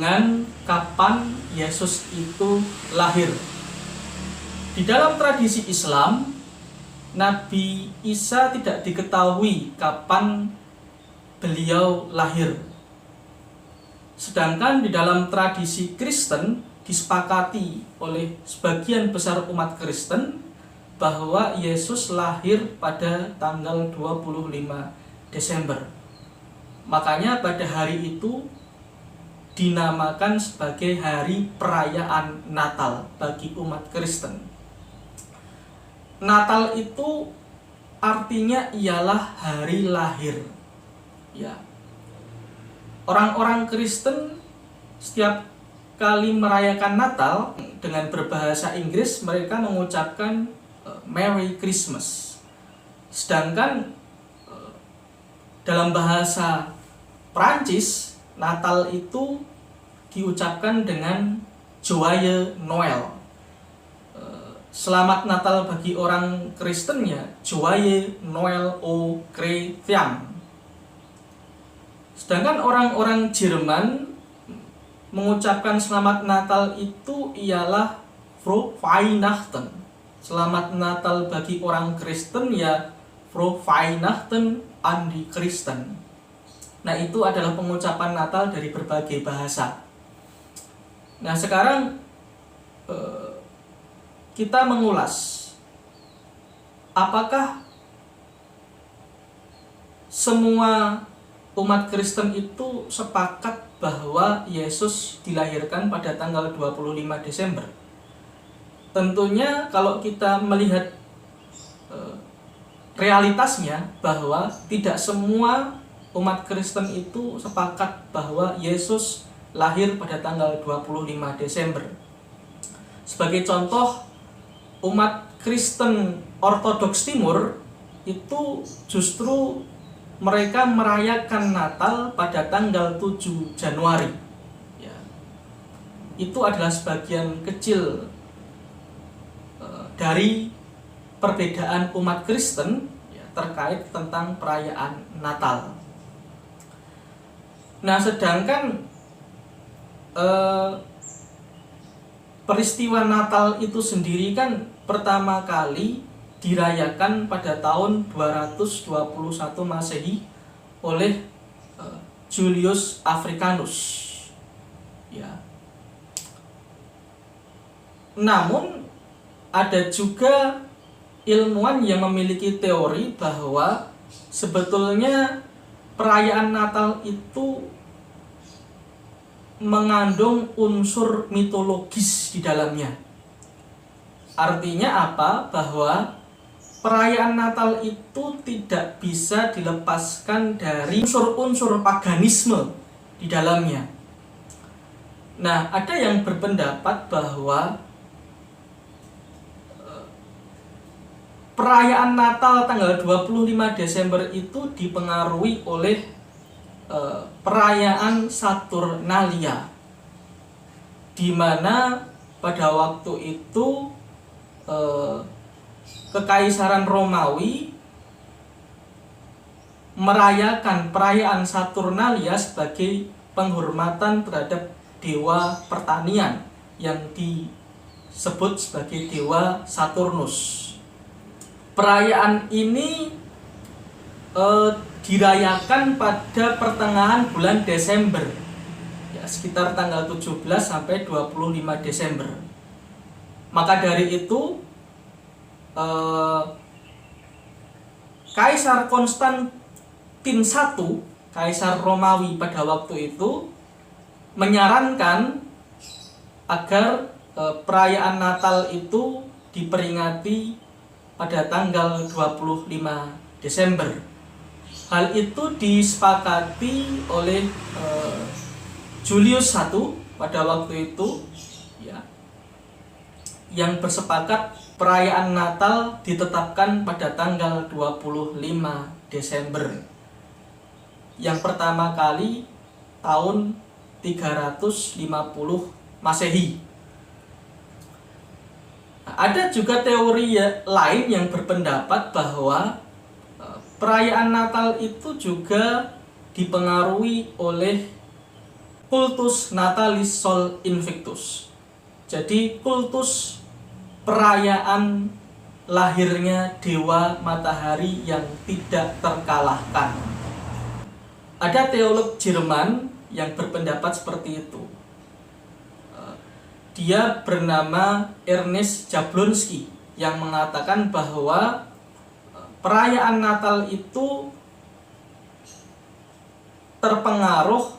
dengan kapan Yesus itu lahir. Di dalam tradisi Islam, Nabi Isa tidak diketahui kapan beliau lahir. Sedangkan di dalam tradisi Kristen disepakati oleh sebagian besar umat Kristen bahwa Yesus lahir pada tanggal 25 Desember. Makanya pada hari itu dinamakan sebagai hari perayaan Natal bagi umat Kristen. Natal itu artinya ialah hari lahir. Ya. Orang-orang Kristen setiap kali merayakan Natal dengan berbahasa Inggris mereka mengucapkan Merry Christmas. Sedangkan dalam bahasa Prancis Natal itu diucapkan dengan Joyeux Noël. Selamat Natal bagi orang Kristen ya Joyeux Noël aux Chrétiens. Sedangkan orang-orang Jerman mengucapkan selamat Natal itu ialah Frohe Weihnachten. Selamat Natal bagi orang Kristen ya Frohe Weihnachten an die Christen. Nah, itu adalah pengucapan Natal dari berbagai bahasa. Nah, sekarang kita mengulas apakah semua umat Kristen itu sepakat bahwa Yesus dilahirkan pada tanggal 25 Desember. Tentunya kalau kita melihat realitasnya bahwa tidak semua umat Kristen itu sepakat bahwa Yesus lahir pada tanggal 25 Desember. Sebagai contoh, umat Kristen Ortodoks Timur itu justru mereka merayakan Natal pada tanggal 7 Januari. Ya. Itu adalah sebagian kecil dari perbedaan umat Kristen ya, terkait tentang perayaan Natal. Nah, sedangkan peristiwa Natal itu sendiri kan pertama kali dirayakan pada tahun 221 Masehi oleh Julius Africanus. Ya. Namun ada juga ilmuwan yang memiliki teori bahwa sebetulnya perayaan Natal itu mengandung unsur mitologis di dalamnya. Artinya apa? Bahwa perayaan Natal itu tidak bisa dilepaskan dari unsur-unsur paganisme di dalamnya. Nah, ada yang berpendapat bahwa perayaan Natal tanggal 25 Desember itu dipengaruhi oleh perayaan Saturnalia, di mana pada waktu itu Kekaisaran Romawi merayakan perayaan Saturnalia sebagai penghormatan terhadap dewa pertanian yang disebut sebagai dewa Saturnus. Perayaan ini dirayakan pada pertengahan bulan Desember, ya, sekitar tanggal 17 sampai 25 Desember. Maka dari itu Kaisar Konstantin I, Kaisar Romawi pada waktu itu menyarankan agar perayaan Natal itu diperingati pada tanggal 25 Desember. Hal itu disepakati oleh Julius I pada waktu itu, ya, yang bersepakat perayaan Natal ditetapkan pada tanggal 25 Desember. Yang pertama kali tahun 350 Masehi. Ada juga teori lain yang berpendapat bahwa perayaan Natal itu juga dipengaruhi oleh Cultus Natalis Sol Invictus. Jadi kultus perayaan lahirnya dewa matahari yang tidak terkalahkan. Ada teolog Jerman yang berpendapat seperti itu. Dia bernama Ernest Jablonski yang mengatakan bahwa perayaan Natal itu terpengaruh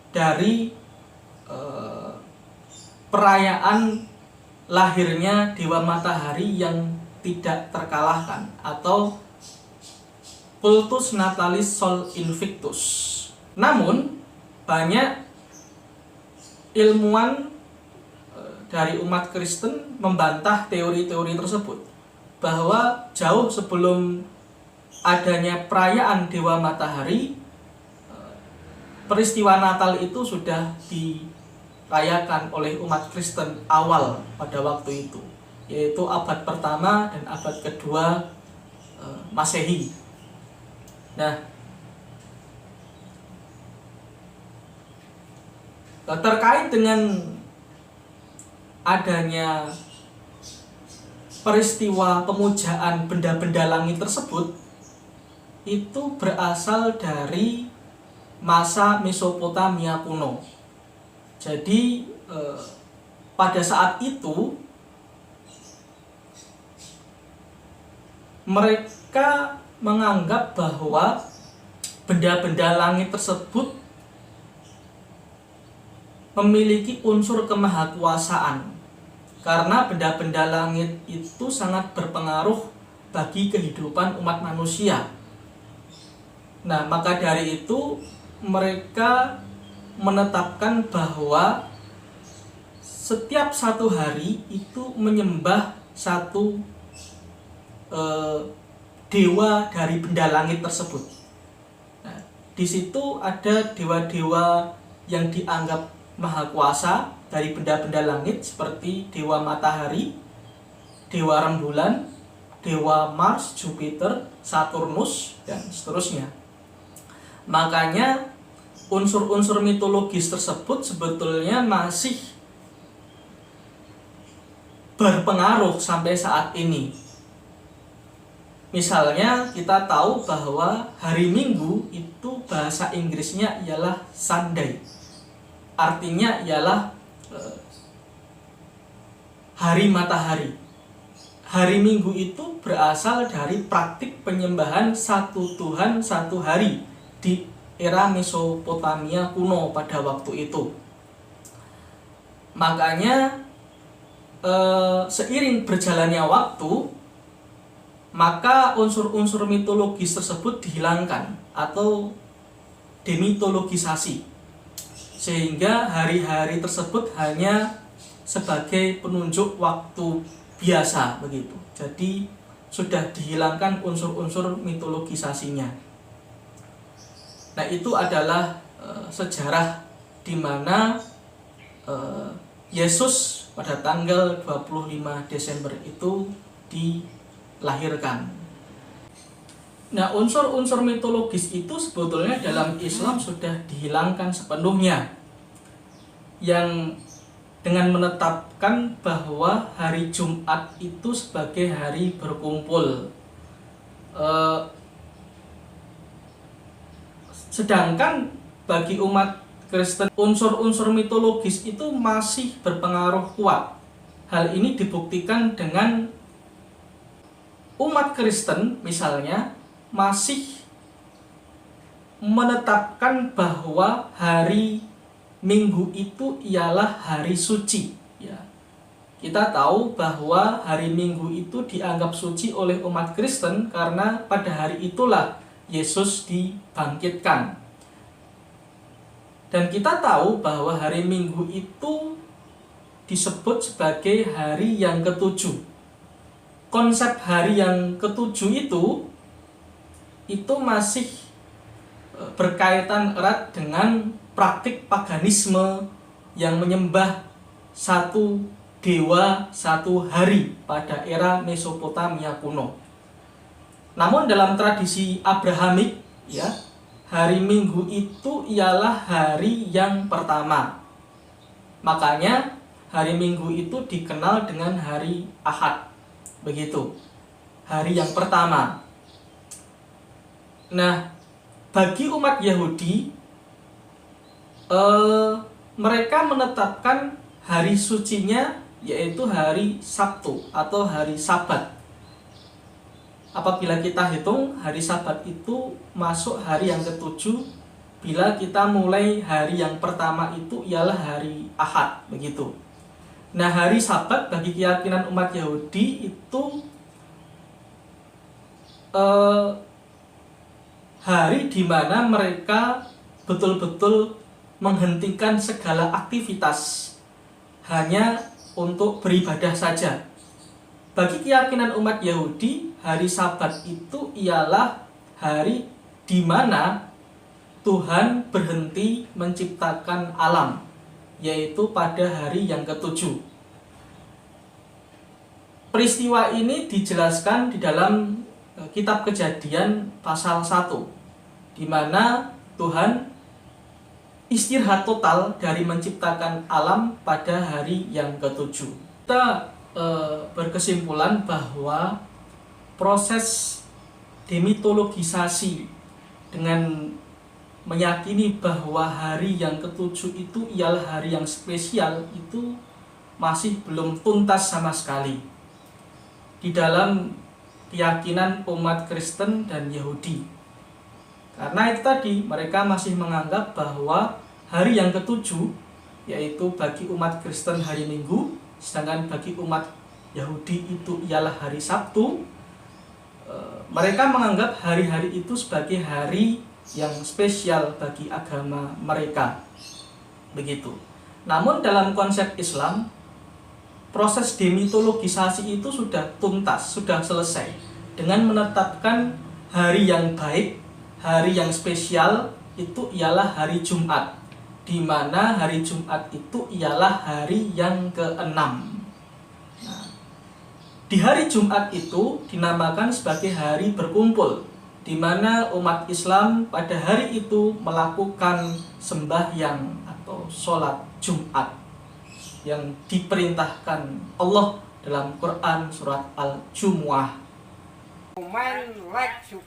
dari perayaan lahirnya dewa matahari yang tidak terkalahkan atau Cultus Natalis Sol Invictus. Namun banyak ilmuwan dari umat Kristen membantah teori-teori tersebut, bahwa jauh sebelum adanya perayaan dewa matahari, peristiwa Natal itu sudah dirayakan oleh umat Kristen awal pada waktu itu, yaitu abad pertama dan abad kedua Masehi. Nah, terkait dengan adanya peristiwa pemujaan benda-benda langit tersebut, itu berasal dari masa Mesopotamia kuno. Jadi pada saat itu mereka menganggap bahwa benda-benda langit tersebut memiliki unsur kemahakuasaan, karena benda-benda langit itu sangat berpengaruh bagi kehidupan umat manusia. Nah, maka dari itu mereka menetapkan bahwa setiap satu hari itu menyembah satu dewa dari benda langit tersebut. Nah, di situ ada dewa-dewa yang dianggap maha kuasa dari benda-benda langit seperti dewa matahari, dewa rembulan, dewa Mars, Jupiter, Saturnus, dan seterusnya. Makanya unsur-unsur mitologis tersebut sebetulnya masih berpengaruh sampai saat ini. Misalnya kita tahu bahwa hari Minggu itu bahasa Inggrisnya ialah Sunday. Artinya ialah hari matahari. Hari Minggu itu berasal dari praktik penyembahan satu Tuhan satu hari di era Mesopotamia kuno pada waktu itu. Makanya seiring berjalannya waktu, maka unsur-unsur mitologis tersebut dihilangkan atau demitologisasi, sehingga hari-hari tersebut hanya sebagai penunjuk waktu biasa begitu. Jadi sudah dihilangkan unsur-unsur mitologisasinya. Nah, itu adalah sejarah di mana Yesus pada tanggal 25 Desember itu dilahirkan. Nah, unsur-unsur mitologis itu sebetulnya dalam Islam sudah dihilangkan sepenuhnya, yang dengan menetapkan bahwa hari Jumat itu sebagai hari berkumpul. Sedangkan bagi umat Kristen, unsur-unsur mitologis itu masih berpengaruh kuat. Hal ini dibuktikan dengan umat Kristen misalnya masih menetapkan bahwa hari Minggu itu ialah hari suci. Ya. Kita tahu bahwa hari Minggu itu dianggap suci oleh umat Kristen karena pada hari itulah Yesus dibangkitkan. Dan kita tahu bahwa hari Minggu itu disebut sebagai hari yang ketujuh. Konsep hari yang ketujuh itu masih berkaitan erat dengan praktik paganisme yang menyembah satu dewa satu hari pada era Mesopotamia kuno. Namun dalam tradisi Abrahamik, ya, hari Minggu itu ialah hari yang pertama. Makanya hari Minggu itu dikenal dengan hari Ahad. Begitu. Hari yang pertama. Nah, bagi umat Yahudi, mereka menetapkan hari sucinya yaitu hari Sabtu atau hari Sabat. Apabila kita hitung, hari Sabat itu masuk hari yang ketujuh bila kita mulai hari yang pertama itu ialah hari Ahad, begitu. Nah, hari Sabat bagi keyakinan umat Yahudi itu hari di mana mereka betul-betul menghentikan segala aktivitas hanya untuk beribadah saja. Bagi keyakinan umat Yahudi, hari Sabat itu ialah hari di mana Tuhan berhenti menciptakan alam, yaitu pada hari yang ketujuh. Peristiwa ini dijelaskan di dalam kitab Kejadian pasal 1, di mana Tuhan istirahat total dari menciptakan alam pada hari yang ketujuh. Kita berkesimpulan bahwa proses demitologisasi dengan meyakini bahwa hari yang ketujuh itu ialah hari yang spesial itu masih belum tuntas sama sekali di dalam keyakinan umat Kristen dan Yahudi. Karena itu tadi, mereka masih menganggap bahwa hari yang ketujuh, yaitu bagi umat Kristen hari Minggu, sedangkan bagi umat Yahudi itu ialah hari Sabtu. Mereka menganggap hari-hari itu sebagai hari yang spesial bagi agama mereka. Begitu. Namun dalam konsep Islam, proses demitologisasi itu sudah tuntas, sudah selesai dengan menetapkan hari yang baik, hari yang spesial itu ialah hari Jumat, di mana hari Jumat itu ialah hari yang ke-6. Nah, di hari Jumat itu dinamakan sebagai hari berkumpul, di mana umat Islam pada hari itu melakukan sembahyang atau sholat Jumat yang diperintahkan Allah dalam Quran surat Al-Jumu'ah. Man like to